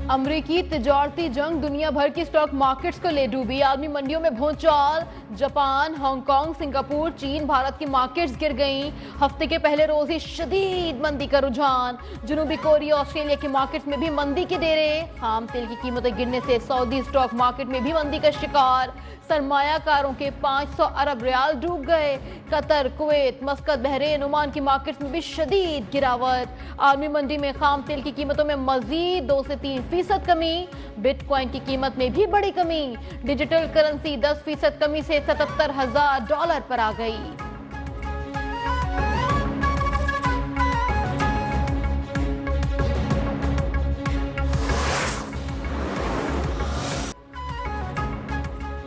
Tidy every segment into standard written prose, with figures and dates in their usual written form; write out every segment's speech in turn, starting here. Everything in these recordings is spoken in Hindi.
अमरीकी तिजारती जंग दुनिया भर की स्टॉक मार्केट्स को ले डूबी। आलमी मंडियों में भूचाल। जापान, हांगकांग, सिंगापुर, चीन, भारत की मार्केट्स गिर गईं। हफ्ते के पहले रोज ही शदीद मंदी का रुझान। जनूबी कोरिया, ऑस्ट्रेलिया की मार्केट्स में भी मंदी के डेरे। खाम तेल की कीमतें गिरने से सऊदी स्टॉक मार्केट में भी मंदी का शिकार। सरमायाकारों के 500 अरब रियाल डूब गए। कतर, कुवैत, मस्कत, बहरीन, ओमान की मार्केट्स में भी शदीद गिरावट। आलमी मंडी में खाम तेल की कीमतों में मजीद 2 से 3% कमी। बिटकॉइन की कीमत में भी बड़ी कमी। डिजिटल करेंसी 10% कमी से $77,000 पर आ गई।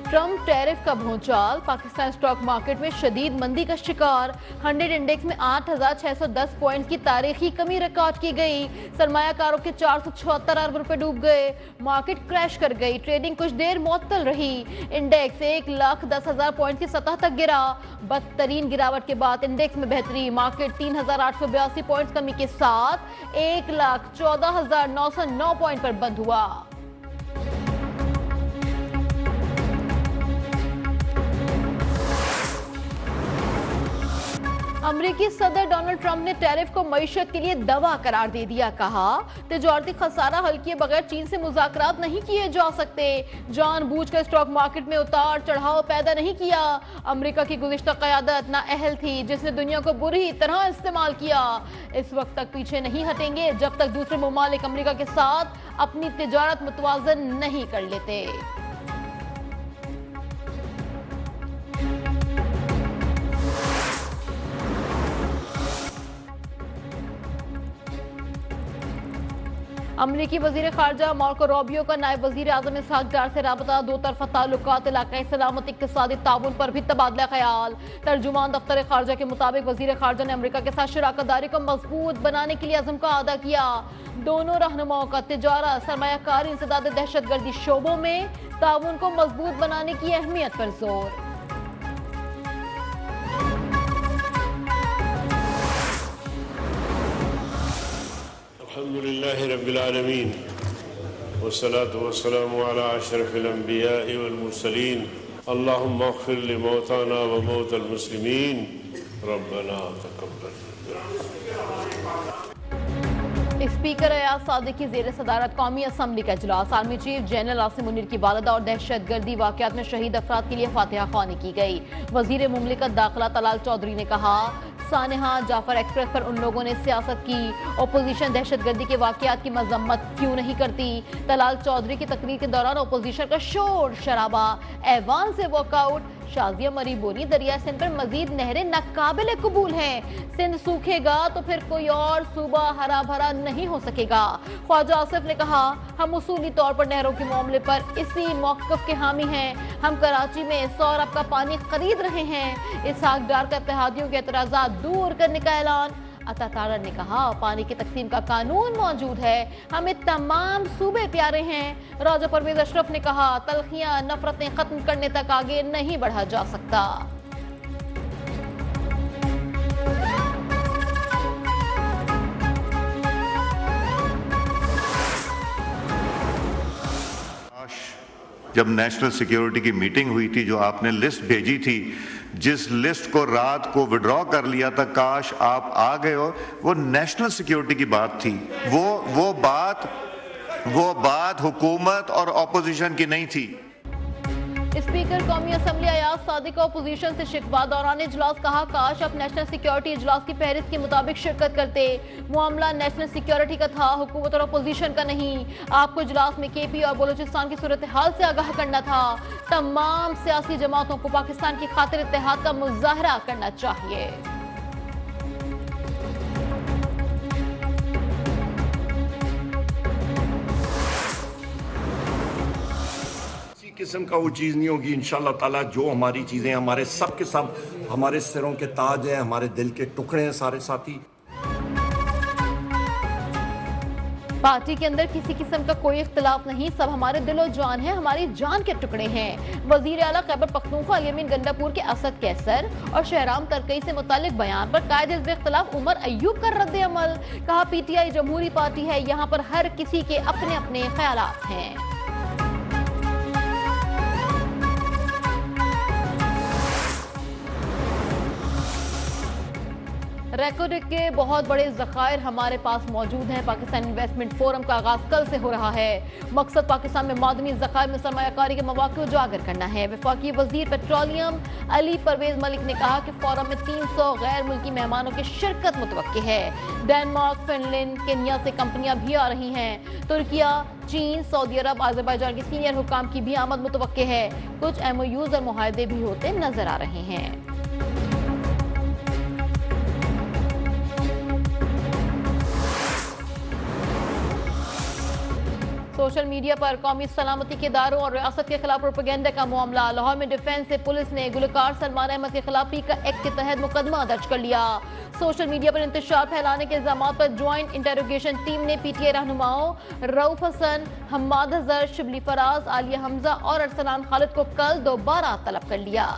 ट्रंप टैरिफ का भूचाल। पाकिस्तान स्टॉक मार्केट में शदीद मंदी का शिकार। 100 इंडेक्स में 8,610 पॉइंट्स की तारीखी कमी रिकॉर्ड की गई। सरमायाकारों के 476 अरब रुपए डूब गए। मार्केट क्रैश कर गई। ट्रेडिंग कुछ देर मुअत्तल रही। इंडेक्स 1,10,000 पॉइंट की सतह तक गिरा। बदतरीन गिरावट के बाद इंडेक्स में बेहतरी। मार्केट 3,882 पॉइंट्स कमी के साथ 1,14,909 पॉइंट पर बंद हुआ। अमेरिकी सदर डोनाल्ड ट्रंप ने टैरिफ को मईशत के लिए दवा करार दे दिया। कहा, तिजारती खसारा हल किए बगैर चीन से मुज़ाकरात नहीं किए जा सकते। जानबूझकर स्टॉक मार्केट में उतार चढ़ाव पैदा नहीं किया। अमेरिका की गुज़िश्ता क़यादत नाअहल थी, जिसने दुनिया को बुरी तरह इस्तेमाल किया। इस वक्त तक पीछे नहीं हटेंगे जब तक दूसरे ममालिक अमेरिका के साथ अपनी तिजारत मुतवाज़न नहीं कर लेते। अमरीकी वजीर खारजा मार्को रूबियो का नायब वजीर आजम इसहाक डार से राबता। दो तरफा ताल्लुकात, इलाकाई सलामत, इक्तिसादी ताउन पर भी तबादला ख्याल। तर्जुमान दफ्तर खारजा के मुताबिक वजीर खारजा ने अमरीका के साथ शराकतदारी को मजबूत बनाने के लिए अज़म का अदा किया। दोनों रहनुमाओं का तिजारत, सरमायाकारी, इंसदाद दहशतगर्दी शोबों में ताउन को मजबूत बनाने की अहमियत पर जोर। अल्हम्दुलिल्लाहि रब्बिल आलमीन वस्सलातु वस्सलामु अला अशरफिल अंबिया'i वल मुरसलीन अल्लाहुम्मा अग़फिर लिमौताना व मौतल मुस्लिमीन रब्बना तक़ब्बल। स्पीकर अयाज सादिक की ज़ेर सदारत कौमी असम्बली का इजलास। Army chief general Asim Munir की वालिदा और दहशतगर्दी वाक़यात में शहीद अफराद के लिए फातिहा ख्वानी की गई। वजीर मुमलिकत दाखिला तलाल चौधरी ने कहा, सानेहा जाफर एक्सप्रेस पर उन लोगों ने सियासत की। अपोजिशन दहशतगर्दी के वाक़यात की मजम्मत क्यों नहीं करती। तलाल चौधरी की तकरीर के दौरान अपोजिशन का शोर शराबा, ऐवान से वॉकआउट। शाजिया मरी बोली, दरिया सिंध पर मजीद नहरें नाकाबिले कबूल हैं। सिंध सूखेगा तो फिर कोई और सूबा हरा भरा नहीं हो सकेगा। ख्वाजा आसिफ ने कहा, हम उसूली तौर पर नहरों के मामले पर इसी मौक़िफ़ के हामी हैं। हम कराची में 100 अरब का पानी खरीद रहे हैं। इसहाक डार का इत्तेहादियों के एतराज़ात दूर करने का ऐलान। अता तारर ने कहा, पानी की तकसीम का कानून मौजूद है, हमें तमाम सूबे प्यारे हैं। राजा परवेज अशरफ ने कहा, तलखियां नफरतें खत्म करने तक आगे नहीं बढ़ा जा सकता। जब नेशनल सिक्योरिटी की मीटिंग हुई थी, जो आपने लिस्ट भेजी थी, जिस लिस्ट को रात को विड्रॉ कर लिया था, काश आप आ गए हो। वो नेशनल सिक्योरिटी की बात थी। वो बात हुकूमत और ऑपोजिशन की नहीं थी। स्पीकर कौमी असम्बली अयाज सादिक का अपोजिशन से शिकवा। दौरान इजलास कहा, काश आप नेशनल सिक्योरिटी इजलास की फहरिस्त के मुताबिक शिरकत करते। मामला नेशनल सिक्योरिटी का था, हुकूमत और अपोजिशन का नहीं। आपको इजलास में केपी और बलूचिस्तान की सूरत हाल से आगाह करना था। तमाम सियासी जमातों को पाकिस्तान की खातिर इत्तेहाद का मुजाहरा करना चाहिए। किस्म का वो चीज़ नहीं होगी इंशाअल्लाह ताला। जो हमारी चीज़ें, हमारे सब के सब हमारे सिरों के ताज हैं, हमारे दिल के टुकड़े हैं सारे साथी। पार्टी के अंदर किसी किस्म का कोई इख्तिलाफ नहीं, सब हमारे दिलो जान है, हमारी जान के टुकड़े हैं। वजीर आला खैबर पख्तूनख्वा अली गंडापुर के असद कैसर और शहराम तरकई से मुतालिक बयान पर कायदे इख्तिलाफ उमर अय्यूब का रद्द अमल। कहा पीटीआई जमहूरी पार्टी है, यहाँ पर हर किसी के अपने अपने ख्यालात हैं। रेकोडिक के बहुत बड़े ज़खायर हमारे पास मौजूद हैं। पाकिस्तान इन्वेस्टमेंट फोरम का आगाज कल से हो रहा है। मकसद पाकिस्तान में मादनी ज़खायर में सरमायाकारी के मौके उजागर करना है। वफाकी वजीर पेट्रोलियम अली परवेज मलिक ने कहा कि फोरम में 300 गैर मुल्की मेहमानों की शिरकत मुतवक्की है। डेनमार्क, फिनलैंड, केन्या से कंपनियां भी आ रही हैं। तुर्किया, चीन, सऊदी अरब, अजरबैजान के सीनियर हुकाम की भी आमद मुतवक्की है। कुछ MOUs और मुआहदे भी होते नजर आ रहे हैं। सोशल मीडिया पर कौमी सलामती के इदारों और रियासत के खिलाफ प्रोपेगेंडा का मामला। लाहौर में डिफेंस से पुलिस ने गुलकार सलमान अहमद के खिलाफ पीका एक्ट के तहत मुकदमा दर्ज कर लिया। सोशल मीडिया पर इंतशार फैलाने के इल्जामात पर ज्वाइंट इंटेरोगेशन टीम ने PTI रहनुमाओं रऊफ हसन, हम्माद अजहर, शिबली फराज, आलिया हमजा और अरसलान खालिद को कल दोबारा तलब कर लिया।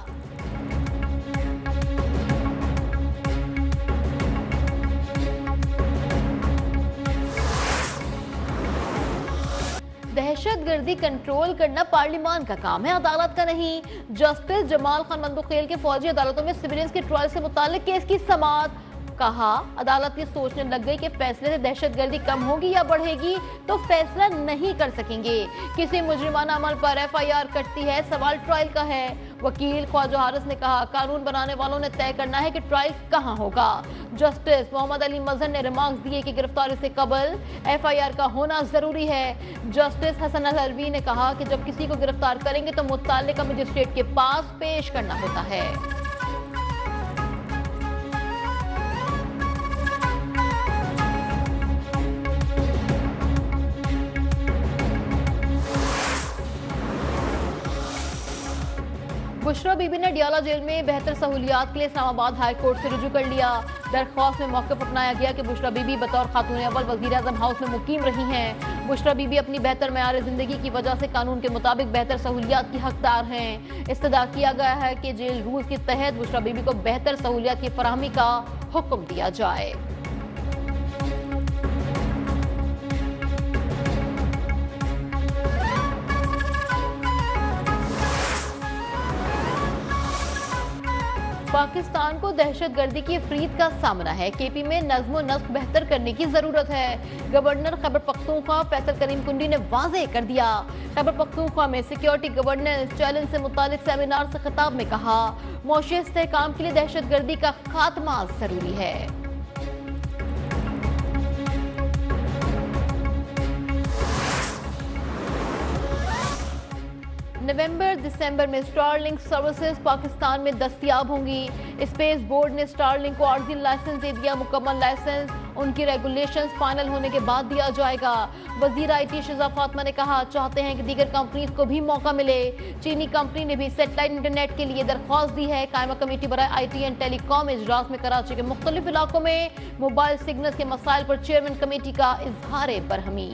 दहशतगर्दी कंट्रोल करना पार्लियामान का काम है, अदालत का नहीं। जस्टिस जमाल खान मंदुखेल के फौजी अदालतों में सिविलियंस के ट्रायल से मुताल्लिक केस की समाअत। कहा अदालत ये सोचने लग गई कि फैसले से दहशतगर्दी कम होगी या बढ़ेगी तो फैसला नहीं कर सकेंगे। किसी मुजरिमाना अमल पर FIR कटती है, सवाल ट्रायल का है। वकील ख्वाजा हारिस ने कहा कानून बनाने वालों ने तय करना है कि ट्रायल कहां होगा। जस्टिस मोहम्मद अली मजहर ने रिमार्क्स दिए कि गिरफ्तारी से कबल FIR का होना जरूरी है। जस्टिस हसन अल हलवी ने कहा कि जब किसी को गिरफ्तार करेंगे तो मुत्तल्लिका मजिस्ट्रेट के पास पेश करना होता है। बुशरा बीबी ने डियाला जेल में बेहतर सहूलियात के लिए इस्लामाबाद हाई कोर्ट से रुजू कर लिया। दरख्वास्त में मौक़िफ़ अपनाया गया कि बुशरा बीबी बतौर खातून अव्वल वज़ीर आज़म हाउस में मुकीम रही हैं। बुशरा बीबी अपनी बेहतर मेयार ज़िंदगी की वजह से कानून के मुताबिक बेहतर सहूलियात की हकदार हैं। इस्तदा किया गया है कि जेल रूल्स के तहत बुशरा बीबी को बेहतर सहूलियात की फराहमी का हुक्म दिया जाए। पाकिस्तान को दहशतगर्दी की अफरीद का सामना है। KP में नज़्म व नस्क बेहतर करने की जरूरत है। गवर्नर खैबर पख्तूनख्वा फैसल करीम कुंडी ने वाज़ेह कर दिया। खैबर पख्तूनख्वा में सिक्योरिटी गवर्नेंस चैलेंज से मुतालिक सेमिनार से खिताब में कहा मौशी इस्तेहकाम के लिए दहशतगर्दी का खात्मा जरूरी है। नवंबर-दिसंबर में स्टारलिंक सर्विसेज पाकिस्तान में दस्तयाब होंगी। स्पेस बोर्ड ने स्टारलिंक को आर्जी लाइसेंस दे दिया। मुकम्मल लाइसेंस उनकी रेगुलेशंस फाइनल होने के बाद दिया जाएगा। वजीर IT शिजा फातिमा ने कहा चाहते हैं कि दीगर कंपनीज को भी मौका मिले। चीनी कंपनी ने भी सैटेलाइट इंटरनेट के लिए दरख्वास्त दी है। कायमा कमेटी बराए IT एंड टेलीकॉम इजलास में कराची के मुख्तलिफ इलाकों में मोबाइल सिग्नल के मसाइल पर चेयरमैन कमेटी का इजहार बरहमी।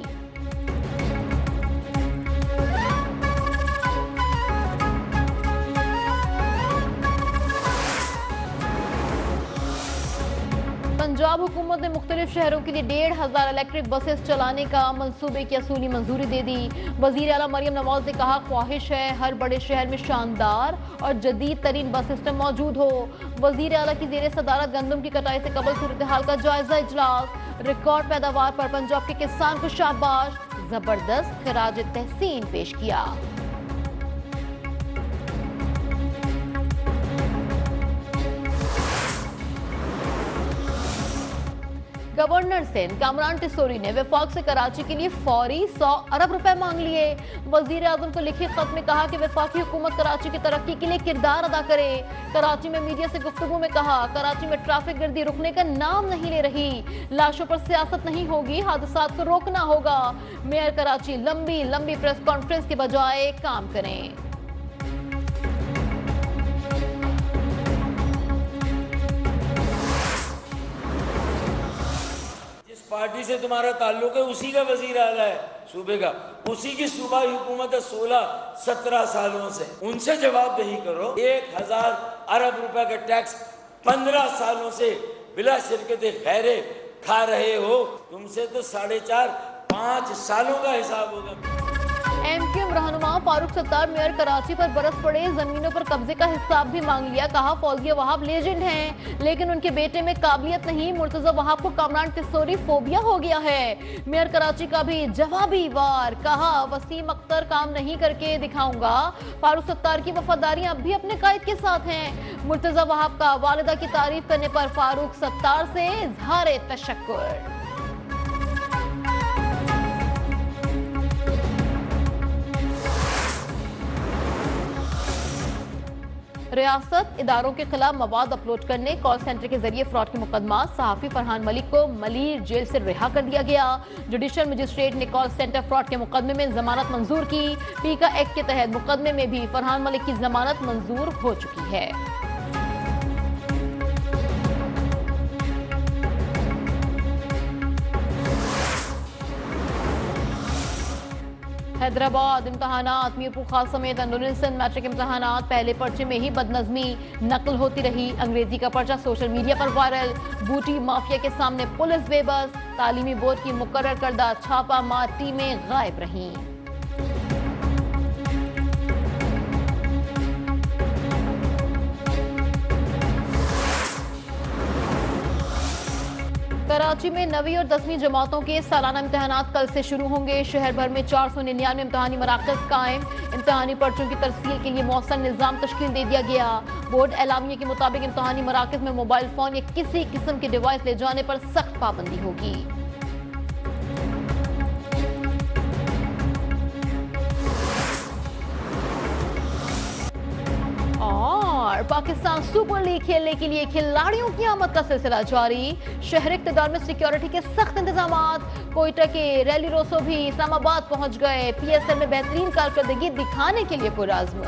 पंजाब हुकूमत ने मुख्तलिफ शहरों के लिए 1,500 इलेक्ट्रिक बसेस चलाने का मंसूबे की असूली मंजूरी दे दी। वजीर आला मरियम नवाज ने कहा ख्वाहिश है हर बड़े शहर में शानदार और जदीद तरीन बस सिस्टम मौजूद हो। वजीर आला की जेर सदारत गंदम की कटाई से कबल सूरत हाल का जायजा इजलास। रिकॉर्ड पैदावार पर पंजाब के किसान को शाबाश, जबरदस्त खराज तहसीन पेश किया। गवर्नर सिंध कामरान टिसोरी ने वफाक से कराची के लिए फौरी 100 अरब रुपए मांग लिए। वजीर आजम को लिखे खत में कहा कि वफाकी हुकूमत कराची की तरक्की के लिए किरदार अदा करे। कराची में मीडिया से गुफ्तगू में कहा कराची में ट्रैफिक गर्दी रुकने का नाम नहीं ले रही। लाशों पर सियासत नहीं होगी, हादसात को रोकना होगा। मेयर कराची लंबी लंबी प्रेस कॉन्फ्रेंस के बजाय काम करें। पार्टी से तुम्हारा ताल्लुक है, उसी का वजीर आला है सूबे का, उसी की सूबाई हुकूमत है 16-17 सालों से, उनसे जवाबदेही करो। 1000 अरब रुपए का टैक्स 15 सालों से बिला शिरकत खैरे खा रहे हो, तुमसे तो 4.5-5 सालों का हिसाब होगा। एमक्यूएम रहनुमा फारूक सत्तार मेयर कराची पर बरस पड़े, जमीनों पर कब्जे का हिसाब भी मांग लिया। कहा फौजिया वहाब लेजेंड हैं, लेकिन उनके बेटे में काबिलियत नहीं। मुर्तजा वहाब को कामरान तिस्सोरी फोबिया हो गया है। मेयर कराची का भी जवाबी वार। कहा वसीम अख्तर काम नहीं करके दिखाऊंगा। फारूक सत्तार की वफादारी अब भी अपने कायद के साथ हैं। मुर्तजा वहाब का वालिदा की तारीफ करने पर फारूक सत्तार से इजहार तशक्कुर। रियासत इदारों के खिलाफ मवाद अपलोड करने कॉल सेंटर के जरिए फ्रॉड के मुकदमा, सहाफी फरहान मलिक को मलीर जेल से रिहा कर दिया गया। जुडिशल मजिस्ट्रेट ने कॉल सेंटर फ्रॉड के मुकदमे में जमानत मंजूर की। पीका एक्ट के तहत मुकदमे में भी फरहान मलिक की जमानत मंजूर हो चुकी है। हैदराबाद इम्तहानात, मीरपुर खास समेत अंदरूनी सिंध मैट्रिक इम्तहानात, पहले पर्चे में ही बदनज़मी, नकल होती रही। अंग्रेजी का पर्चा सोशल मीडिया पर वायरल। बूटी माफिया के सामने पुलिस बेबस। तालीमी बोर्ड की मुकर्रर करदा छापा मार टीमें गायब रहीं। कराची में 9वीं और 10वीं जमातों के सालाना इम्तहानात कल से शुरू होंगे। शहर भर में 499 इम्तहानी मराकज़ कायम। इम्तहानी पर्चों की तरसील के लिए मौसम निज़ाम तश्कील दे दिया गया। बोर्ड एलामिया के मुताबिक इम्तहानी मराकज़ में मोबाइल फोन या किसी किस्म के डिवाइस ले जाने पर सख्त पाबंदी होगी। और पाकिस्तान सुपर लीग खेलने के लिए खिलाड़ियों की आमद का सिलसिला जारी। शहर इक़्तिदार में सिक्योरिटी के सख्त इंतजामात। कोयटा के रैली रोसो भी इस्लामाबाद पहुंच गए। PSL में बेहतरीन कारकर्दगी दिखाने के लिए पुरअज़्म।